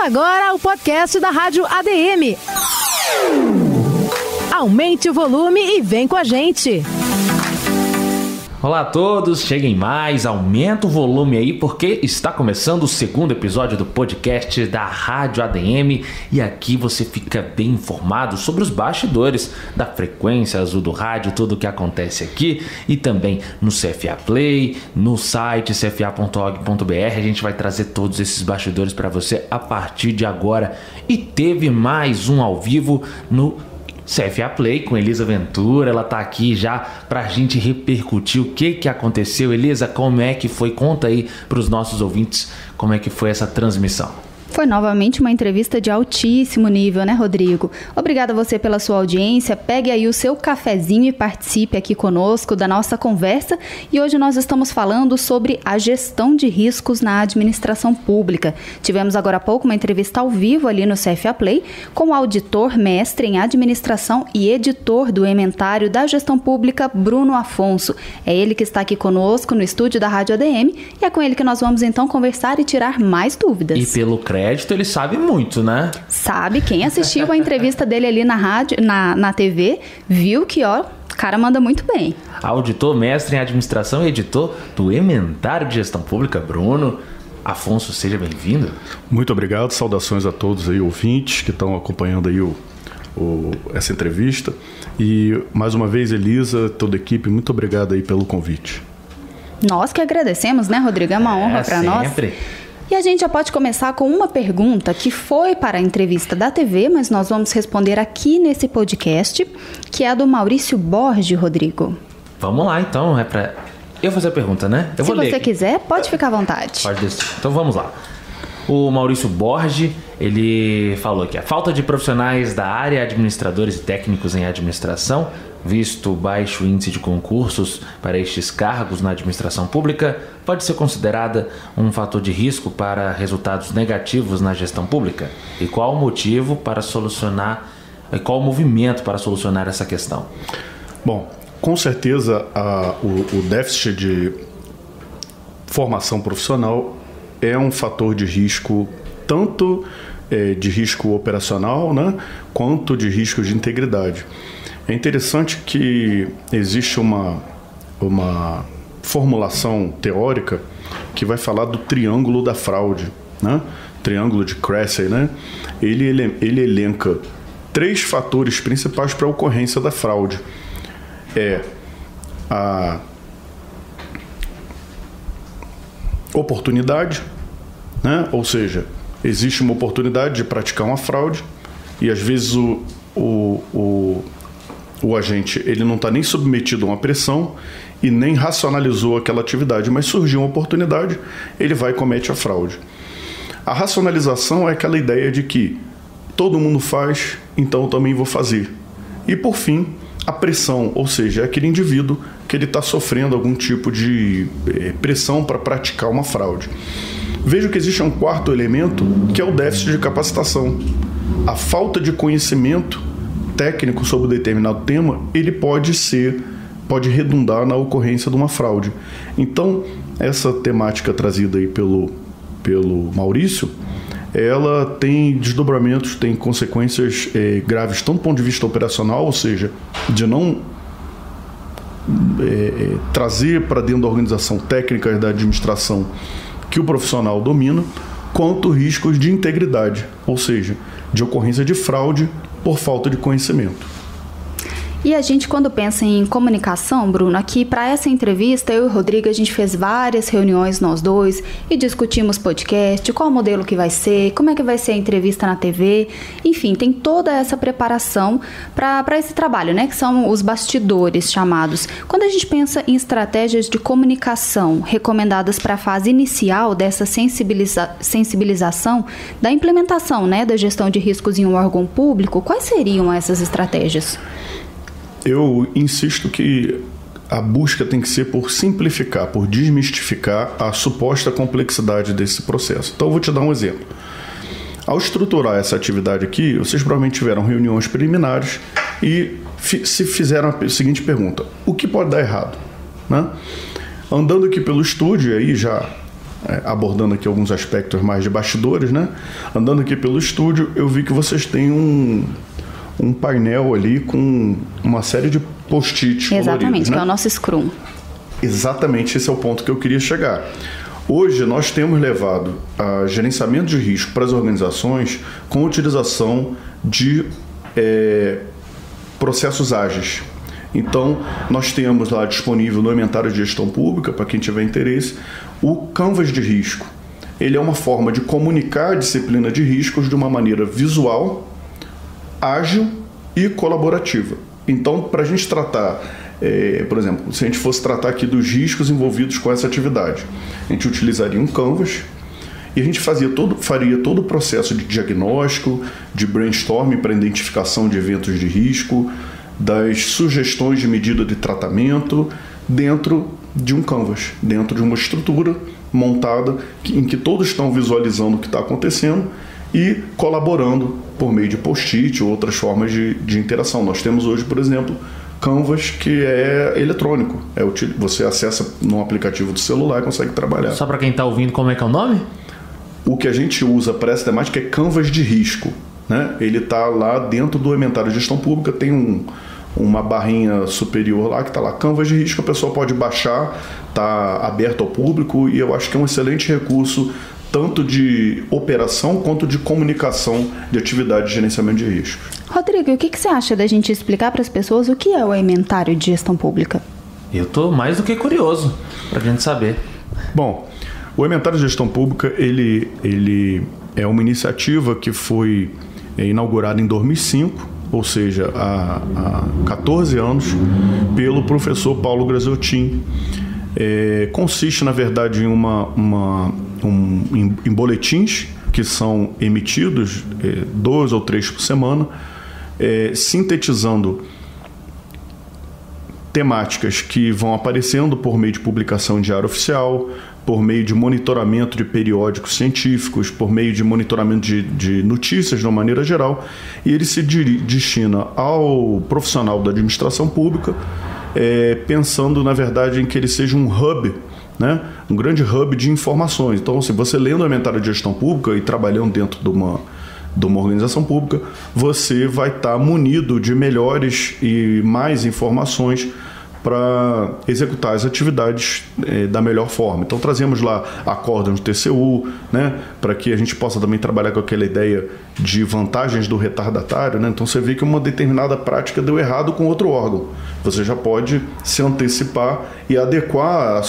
Começa agora o podcast da Rádio ADM. Aumente o volume e vem com a gente. Olá a todos, cheguem mais, aumenta o volume aí porque está começando o segundo episódio do podcast da Rádio ADM e aqui você fica bem informado sobre os bastidores da frequência azul do rádio, tudo o que acontece aqui e também no CFA Play, no site cfa.org.br. A gente vai trazer todos esses bastidores para você a partir de agora. E teve mais um ao vivo no CFA Play com Elisa Ventura. Ela tá aqui já pra gente repercutir o que aconteceu. Elisa, como é que foi? Conta aí pros nossos ouvintes como é que foi essa transmissão. Foi novamente uma entrevista de altíssimo nível, né, Rodrigo? Obrigada a você pela sua audiência. Pegue aí o seu cafezinho e participe aqui conosco da nossa conversa. E hoje nós estamos falando sobre a gestão de riscos na administração pública. Tivemos agora há pouco uma entrevista ao vivo ali no CFA Play com o auditor mestre em administração e editor do ementário da gestão pública, Bruno Afonso. É ele que está aqui conosco no estúdio da Rádio ADM e é com ele que nós vamos então conversar e tirar mais dúvidas. E pelo crédito, ele sabe muito, né? Sabe, quem assistiu a entrevista dele ali na rádio, na TV, viu que, ó, o cara manda muito bem. Auditor, mestre em administração e editor do ementário de gestão pública, Bruno Afonso, seja bem-vindo. Muito obrigado, saudações a todos aí, ouvintes que estão acompanhando aí essa entrevista. E, mais uma vez, Elisa, toda a equipe, muito obrigado aí pelo convite. Nós que agradecemos, né, Rodrigo? É uma honra para nós. Sempre. E a gente já pode começar com uma pergunta que foi para a entrevista da TV, mas nós vamos responder aqui nesse podcast, que é a do Maurício Borges, Rodrigo. Vamos lá, então. É para eu fazer a pergunta, né? Se você quiser, pode ficar à vontade. Pode deixar. Então vamos lá. O Maurício Borges, ele falou que a falta de profissionais da área, administradores e técnicos em administração, visto o baixo índice de concursos para estes cargos na administração pública, pode ser considerada um fator de risco para resultados negativos na gestão pública? E qual o motivo para solucionar, e qual o movimento para solucionar essa questão? Bom, com certeza o déficit de formação profissional é um fator de risco, tanto de risco operacional, né, quanto de risco de integridade. É interessante que existe uma formulação teórica que vai falar do triângulo da fraude, né? Triângulo de Cressey, né? Ele elenca 3 fatores principais para a ocorrência da fraude. É a oportunidade, né? Ou seja, existe uma oportunidade de praticar uma fraude e às vezes o agente ele não está nem submetido a uma pressão e nem racionalizou aquela atividade, mas surgiu uma oportunidade, ele vai e comete a fraude. A racionalização é aquela ideia de que todo mundo faz, então eu também vou fazer. E por fim, a pressão, ou seja, é aquele indivíduo que ele está sofrendo algum tipo de pressão para praticar uma fraude. Vejo que existe um quarto elemento, que é o déficit de capacitação. A falta de conhecimento técnico sobre determinado tema, ele pode redundar na ocorrência de uma fraude. Então, essa temática trazida aí pelo Maurício, ela tem desdobramentos, tem consequências graves, tanto do ponto de vista operacional, ou seja, de não trazer para dentro da organização técnicas da administração que o profissional domina, quanto riscos de integridade, ou seja, de ocorrência de fraude por falta de conhecimento. E a gente, quando pensa em comunicação, Bruno, aqui para essa entrevista, eu e o Rodrigo, a gente fez várias reuniões nós dois e discutimos podcast, qual modelo que vai ser, como é que vai ser a entrevista na TV, enfim, tem toda essa preparação para esse trabalho, né, que são os bastidores chamados. Quando a gente pensa em estratégias de comunicação recomendadas para a fase inicial dessa sensibilização da implementação, né, da gestão de riscos em um órgão público, quais seriam essas estratégias? Eu insisto que a busca tem que ser por simplificar, por desmistificar a suposta complexidade desse processo. Então, eu vou te dar um exemplo. Ao estruturar essa atividade aqui, vocês provavelmente tiveram reuniões preliminares e se fizeram a seguinte pergunta: o que pode dar errado? Né? Andando aqui pelo estúdio, aí já abordando aqui alguns aspectos mais de bastidores, né? Andando aqui pelo estúdio, eu vi que vocês têm um painel ali com uma série de post-its coloridos, Exatamente, né? que é o nosso Scrum. Exatamente, esse é o ponto que eu queria chegar. Hoje nós temos levado a gerenciamento de risco para as organizações com a utilização de processos ágeis. Então, nós temos lá disponível no inventário de gestão pública, para quem tiver interesse, o Canvas de risco. Ele é uma forma de comunicar a disciplina de riscos de uma maneira visual, ágil e colaborativa. Então, para a gente tratar, por exemplo, se a gente fosse tratar aqui dos riscos envolvidos com essa atividade, a gente utilizaria um Canvas e a gente faria todo o processo de diagnóstico, de brainstorming para identificação de eventos de risco, das sugestões de medida de tratamento dentro de um Canvas, dentro de uma estrutura montada em que todos estão visualizando o que está acontecendo e colaborando por meio de post-it ou outras formas de interação. Nós temos hoje, por exemplo, Canvas que é eletrônico. Você acessa num aplicativo do celular e consegue trabalhar. Só para quem está ouvindo, como é que é o nome? O que a gente usa para essa temática é Canvas de risco, né? Ele está lá dentro do inventário de gestão pública, tem uma barrinha superior lá que está lá, Canvas de risco, a pessoa pode baixar, está aberto ao público e eu acho que é um excelente recurso tanto de operação quanto de comunicação de atividade de gerenciamento de riscos. Rodrigo, o que você acha da gente explicar para as pessoas o que é o inventário de gestão pública? Eu estou mais do que curioso para a gente saber. Bom, o inventário de gestão pública ele é uma iniciativa que foi inaugurada em 2005, ou seja, há 14 anos, pelo professor Paulo Graziotin. Consiste, na verdade, em boletins que são emitidos 2 ou 3 por semana, sintetizando temáticas que vão aparecendo por meio de publicação em diário oficial, por meio de monitoramento de periódicos científicos, por meio de monitoramento de notícias de uma maneira geral, e ele se destina ao profissional da administração pública, pensando, na verdade, em que ele seja um hub, né? Um grande hub de informações. Então, se você lendo o inventário de gestão pública e trabalhando dentro de uma organização pública, você vai estar munido de melhores e mais informações para executar as atividades da melhor forma. Então trazemos lá acórdãos de TCU, né, para que a gente possa também trabalhar com aquela ideia de vantagens do retardatário, né? Então você vê que uma determinada prática deu errado com outro órgão. Você já pode se antecipar e adequar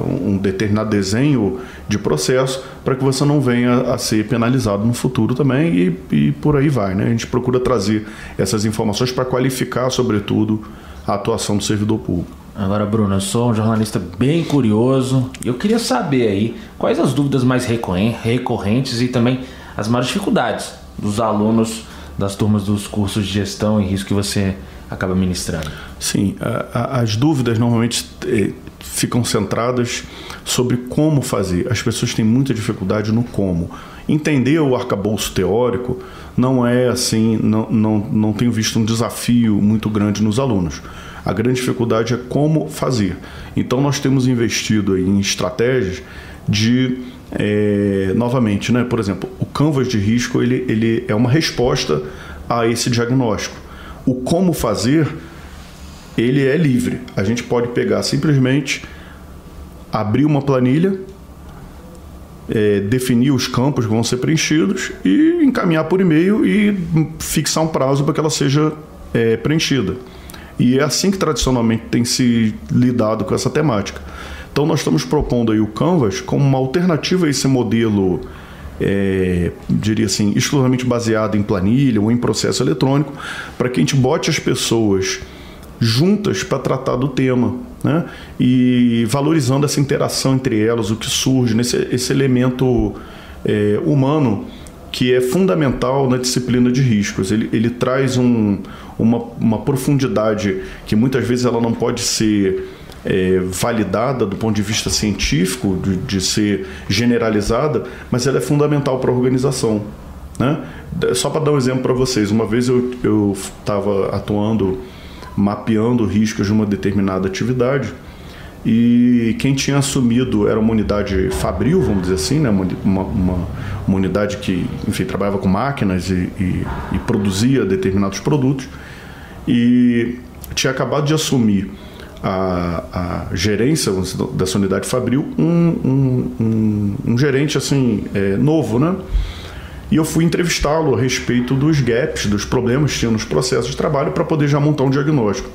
um determinado desenho de processo para que você não venha a ser penalizado no futuro também e por aí vai, né? A gente procura trazer essas informações para qualificar, sobretudo, a atuação do servidor público. Agora, Bruno, eu sou um jornalista bem curioso e eu queria saber aí quais as dúvidas mais recorrentes e também as maiores dificuldades dos alunos das turmas dos cursos de gestão e risco que você acaba ministrando. Sim, as dúvidas normalmente ficam centradas sobre como fazer. As pessoas têm muita dificuldade no como. Entender o arcabouço teórico não é assim, não tenho visto um desafio muito grande nos alunos. A grande dificuldade é como fazer. Então nós temos investido aí em estratégias de, novamente, né? Por exemplo, o Canvas de risco ele é uma resposta a esse diagnóstico. O como fazer, ele é livre. A gente pode pegar simplesmente, abrir uma planilha, definir os campos que vão ser preenchidos e encaminhar por e-mail e fixar um prazo para que ela seja preenchida. E é assim que tradicionalmente tem se lidado com essa temática. Então nós estamos propondo aí o Canvas como uma alternativa a esse modelo, diria assim, exclusivamente baseado em planilha ou em processo eletrônico, para que a gente bote as pessoas juntas para tratar do tema, né? E valorizando essa interação entre elas, o que surge esse elemento humano que é fundamental na disciplina de riscos. Ele traz uma profundidade que muitas vezes ela não pode ser validada do ponto de vista científico, de ser generalizada, mas ela é fundamental para a organização, né? Só para dar um exemplo para vocês, uma vez eu estava atuando, mapeando riscos de uma determinada atividade e quem tinha assumido era uma unidade fabril, vamos dizer assim, né? uma unidade que, enfim, trabalhava com máquinas e produzia determinados produtos, e tinha acabado de assumir a gerência dessa unidade fabril um gerente assim novo, né? E eu fui entrevistá-lo a respeito dos gaps, dos problemas que tinha nos processos de trabalho para poder já montar um diagnóstico.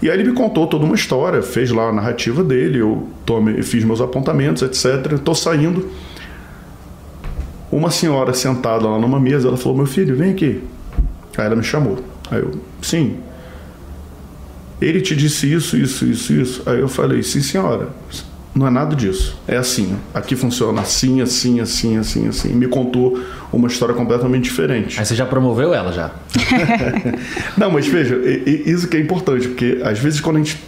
E aí ele me contou toda uma história, fez lá a narrativa dele, eu fiz meus apontamentos, etc. Estou saindo, uma senhora sentada lá numa mesa, ela falou: meu filho, vem aqui. Aí ela me chamou. Aí eu, sim. Ele te disse isso. Aí eu falei: sim, senhora, não é nada disso. É assim, aqui funciona assim. Me contou uma história completamente diferente. Aí você já promoveu ela, já? Não, mas veja, isso que é importante, porque às vezes quando a gente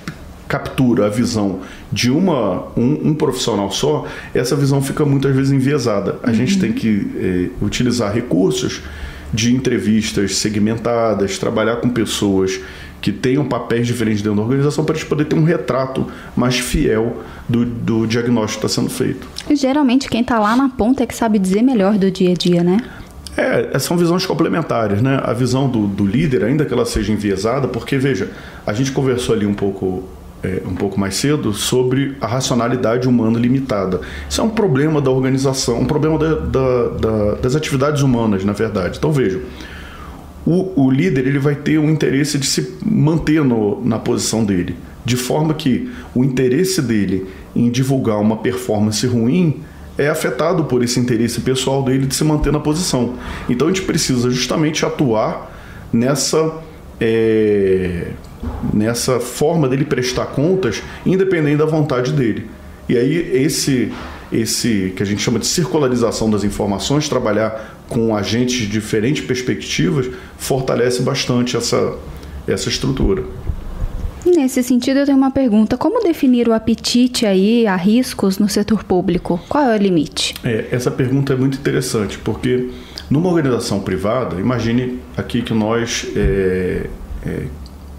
captura a visão de um profissional só, essa visão fica muitas vezes enviesada. A gente tem que utilizar recursos de entrevistas segmentadas, trabalhar com pessoas que tenham papéis diferentes dentro da organização para a gente poder ter um retrato mais fiel do diagnóstico que está sendo feito. E geralmente quem está lá na ponta é que sabe dizer melhor do dia a dia, né? São visões complementares, né? A visão do líder, ainda que ela seja enviesada, porque, veja, a gente conversou ali um pouco mais cedo sobre a racionalidade humana limitada. Isso é um problema da organização, um problema das atividades humanas, na verdade. Então, veja, o líder ele vai ter um interesse de se manter na posição dele, de forma que o interesse dele em divulgar uma performance ruim é afetado por esse interesse pessoal dele de se manter na posição. Então a gente precisa justamente atuar nessa forma dele prestar contas, independente da vontade dele. E aí esse que a gente chama de circularização das informações, trabalhar com agentes de diferentes perspectivas, fortalece bastante essa estrutura. Nesse sentido, eu tenho uma pergunta. Como definir o apetite aí a riscos no setor público? Qual é o limite? Essa pergunta é muito interessante, porque numa organização privada, imagine aqui que nós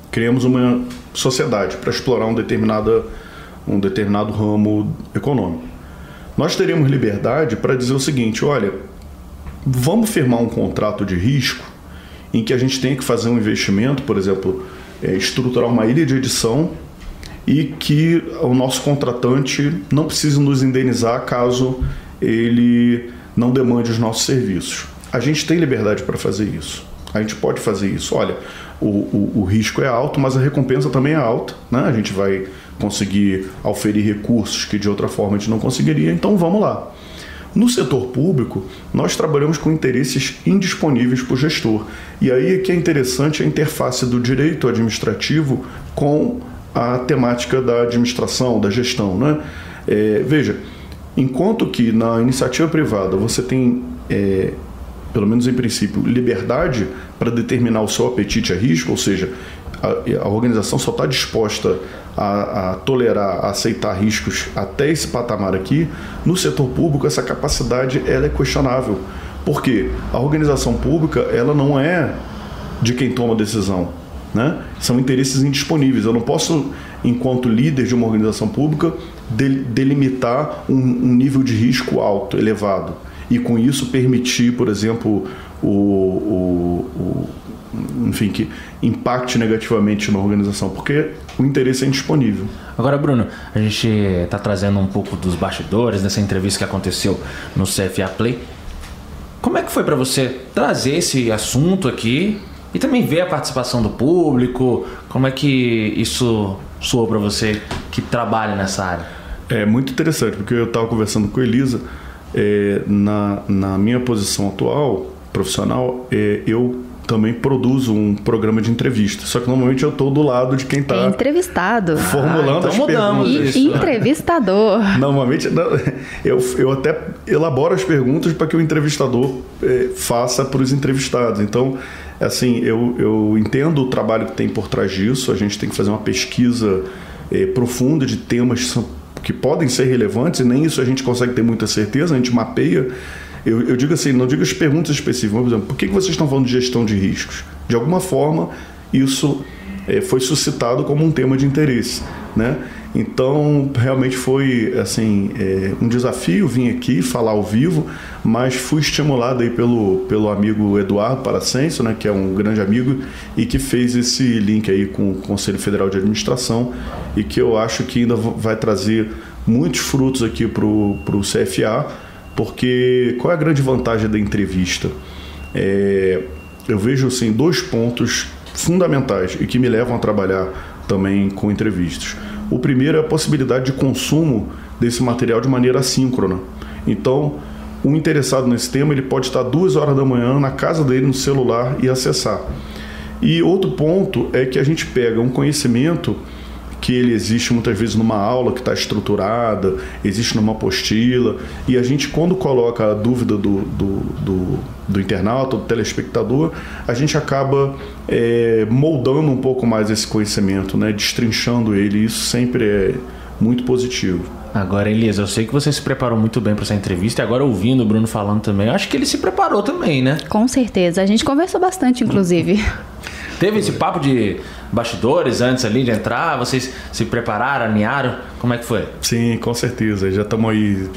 criamos uma sociedade para explorar um determinado ramo econômico. Nós teríamos liberdade para dizer o seguinte: olha, vamos firmar um contrato de risco em que a gente tenha que fazer um investimento, por exemplo, estruturar uma ilha de edição, e que o nosso contratante não precise nos indenizar caso ele não demande os nossos serviços. A gente tem liberdade para fazer isso. A gente pode fazer isso. Olha, o risco é alto, mas a recompensa também é alta, né? A gente vai conseguir auferir recursos que de outra forma a gente não conseguiria, então vamos lá. No setor público, nós trabalhamos com interesses indisponíveis para o gestor. E aí que é interessante a interface do direito administrativo com a temática da administração, da gestão, né? Veja, enquanto que na iniciativa privada você tem, pelo menos em princípio, liberdade para determinar o seu apetite a risco, ou seja, a organização só está disposta a tolerar, a aceitar riscos até esse patamar aqui. No setor público, essa capacidade ela é questionável. Por quê? A organização pública ela não é de quem toma a decisão, né? São interesses indisponíveis. Eu não posso, enquanto líder de uma organização pública, delimitar um nível de risco alto, elevado, e com isso permitir, por exemplo, enfim, que impacte negativamente na organização, porque o interesse é indisponível. Agora, Bruno, a gente está trazendo um pouco dos bastidores dessa entrevista que aconteceu no CFA Play. Como é que foi para você trazer esse assunto aqui e também ver a participação do público? Como é que isso soou para você que trabalha nessa área? É muito interessante, porque eu estava conversando com a Elisa, na minha posição atual, profissional, eu também produzo um programa de entrevista. Só que normalmente eu estou do lado de quem está entrevistado, formulando as perguntas. Entrevistador. Normalmente eu até elaboro as perguntas para que o entrevistador faça para os entrevistados. Então, assim, eu entendo o trabalho que tem por trás disso. A gente tem que fazer uma pesquisa profunda de temas que podem ser relevantes, e nem isso a gente consegue ter muita certeza. A gente mapeia. Eu digo assim, não digo as perguntas específicas, por exemplo, por que vocês estão falando de gestão de riscos? De alguma forma, isso foi suscitado como um tema de interesse, né? Então, realmente foi assim, um desafio vir aqui falar ao vivo, mas fui estimulado aí pelo amigo Eduardo Paracenso, né, que é um grande amigo e que fez esse link aí com o Conselho Federal de Administração e que eu acho que ainda vai trazer muitos frutos aqui para o CFA, porque qual é a grande vantagem da entrevista? Eu vejo assim, 2 pontos fundamentais e que me levam a trabalhar também com entrevistas. O primeiro é a possibilidade de consumo desse material de maneira assíncrona. Então, o interessado nesse tema, ele pode estar 2 horas da manhã na casa dele, no celular, e acessar. E outro ponto é que a gente pega um conhecimento que ele existe muitas vezes numa aula que está estruturada, existe numa apostila, e a gente, quando coloca a dúvida do internauta, do telespectador, a gente acaba moldando um pouco mais esse conhecimento, né? Destrinchando ele, e isso sempre é muito positivo. Agora, Elisa, eu sei que você se preparou muito bem para essa entrevista, e agora ouvindo o Bruno falando também, eu acho que ele se preparou também, né? Com certeza, a gente conversou bastante, inclusive. Teve esse papo de bastidores antes ali de entrar? Vocês se prepararam, alinharam? Como é que foi? Sim, com certeza. Já estamos aí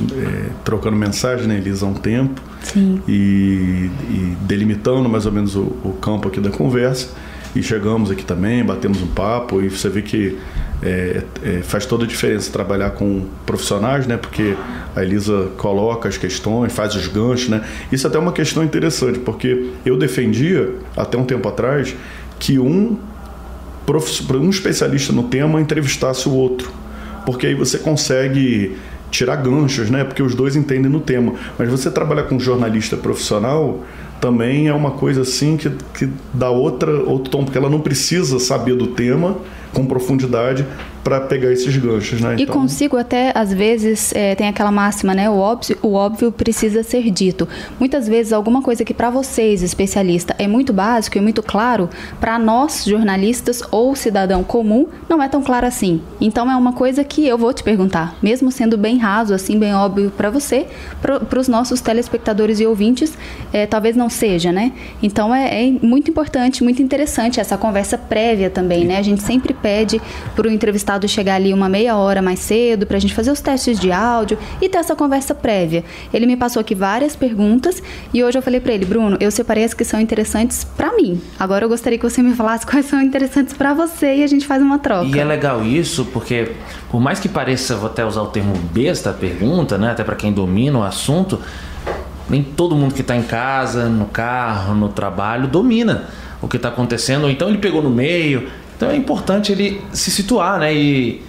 trocando mensagem, né, Elisa, há um tempo. Sim. E delimitando mais ou menos o campo aqui da conversa. E chegamos aqui também, batemos um papo e você vê que faz toda a diferença trabalhar com profissionais, né? Porque a Elisa coloca as questões, faz os ganchos, né? Isso até é uma questão interessante, porque eu defendia, até um tempo atrás, que um especialista no tema entrevistasse o outro, porque aí você consegue tirar ganchos, né? Porque os dois entendem no tema. Mas você trabalhar com um jornalista profissional também é uma coisa assim que dá outro tom, porque ela não precisa saber do tema com profundidade para pegar esses ganchos, né? E consigo até, às vezes, tem aquela máxima, né? O óbvio precisa ser dito. Muitas vezes, alguma coisa que para vocês, especialista, é muito básico e muito claro, para nós, jornalistas ou cidadão comum, não é tão claro assim. Então, é uma coisa que eu vou te perguntar, mesmo sendo bem raso, assim, bem óbvio para você, para os nossos telespectadores e ouvintes, talvez não seja, né? Então, é muito importante, muito interessante essa conversa prévia também, né? A gente sempre pede para o entrevistado chegar ali uma meia hora mais cedo para a gente fazer os testes de áudio e ter essa conversa prévia. Ele me passou aqui várias perguntas e hoje eu falei para ele, Bruno, eu separei as que são interessantes para mim. Agora eu gostaria que você me falasse quais são interessantes para você e a gente faz uma troca. E é legal isso porque, por mais que pareça, vou até usar o termo besta a pergunta, né? Até para quem domina o assunto, nem todo mundo que está em casa, no carro, no trabalho, domina o que está acontecendo. Ou então ele pegou no meio. Então é importante ele se situar, né? E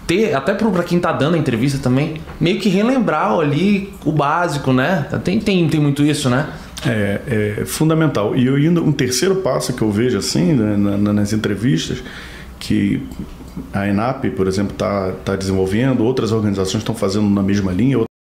ter, até para quem está dando a entrevista também, meio que relembrar ali o básico, né? Tem muito isso, né? É fundamental. E ainda um terceiro passo que eu vejo assim, né, nas entrevistas, que a ENAP, por exemplo, está desenvolvendo, outras organizações estão fazendo na mesma linha,